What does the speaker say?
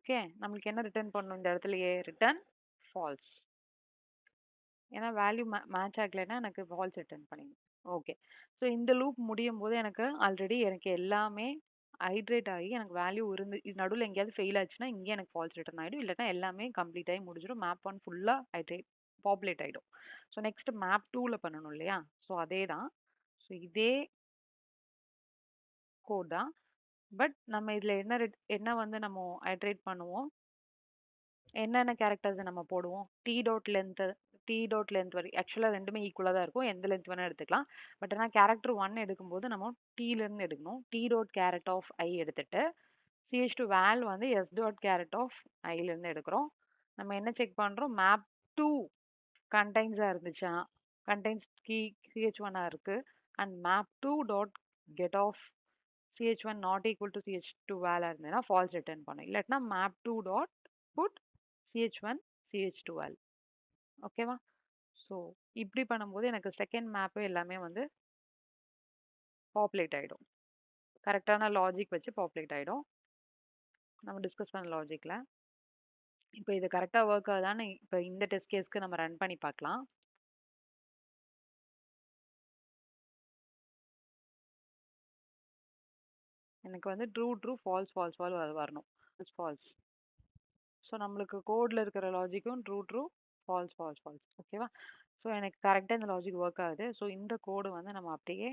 Okay. நம்மளுக்கு என்ன return பண்ணணும் இந்த இடத்துலயே? Return falls. ஏன்னா வேல்யூ மேட்ச் ஆகலைன்னா எனக்கு ஃபால்ஸ் ரிட்டர்ன் பண்ணிடும். ஓகே. ஸோ இந்த லூப் முடியும்போது எனக்கு ஆல்ரெடி எனக்கு எல்லாமே ஹைட்ரேட் ஆகி எனக்கு வேல்யூ நடுவில் எங்கேயாவது ஃபெயில் ஆச்சுன்னா இங்கே எனக்கு ஃபால்ஸ் ரிட்டர்ன் ஆகிடும். இல்லைன்னா எல்லாமே கம்ப்ளீட் ஆகி முடிஞ்சிடும். மேப் ஒன் ஃபுல்லாக ஹைட்ரேட் பாப்புலேட் ஆகிடும். ஸோ நெக்ஸ்ட் மேப் டூவில் பண்ணணும் இல்லையா? ஸோ அதே தான். ஸோ இதே கோட் தான். பட் நம்ம இதில் என்ன வந்து நம்ம ஹைட்ரேட் பண்ணுவோம், என்னென்ன கேரக்டர்ஸ் நம்ம போடுவோம்? டி டாட் லென்த் வரை ஆக்சுவலா 2மே ஈக்குவலா தான் இருக்கும். எந்த லென்த் வேணா எடுத்துக்கலாம். பட் ஆனா கேரக்டர் 1 எடுக்கும்போது நம்ம டீல இருந்து எடுக்கணும். டி டாட் கேரட் ஆஃப் ஐ எடுத்துட்டு, சிஹெச் டு வேல் வந்து எஸ் டாட் கேரட் ஆஃப் ஐல இருந்து எடுக்கிறோம். நம்ம என்ன செக் பண்றோம்? மேப் 2 கண்டைன்ஸா இருந்துச்சா? கண்டைன்ஸ் கீ சிஹெச்1 இருக்கு. And map 2 dot get of C H one not equal to C H two வேலா இருந்ததுன்னா ஃபால்ஸ் ரிட்டர்ன் பண்ணும். இல்லாட்டினா map 2 dot put C H one C H two val. ஓகேவா? ஸோ இப்படி பண்ணும்போது எனக்கு செகண்ட் மேப்பு எல்லாமே வந்து பாப்புலேட் ஆகிடும். கரெக்டான லாஜிக் வச்சு பாப்புலேட் ஆகிடும். நம்ம டிஸ்கஸ் பண்ண லாஜிக்கில். இப்போ இது கரெக்டாக ஒர்க் ஆகுதான்னு இப்போ இந்த டெஸ்ட் கேஸ்க்கு நம்ம ரன் பண்ணி பார்க்கலாம். எனக்கு வந்து ட்ரூ ட்ரூ ஃபால்ஸ் ஃபால்ஸ் வரணும். ஃபால்ஸ். ஸோ நம்மளுக்கு கோடில் இருக்கிற லாஜிக்கும் true true false false false. ஓகேவா? ஸோ எனக்கு கரெக்டாக இந்த லாஜிக் ஒர்க் ஆகுது. ஸோ இந்த கோடு வந்து நம்ம அப்படியே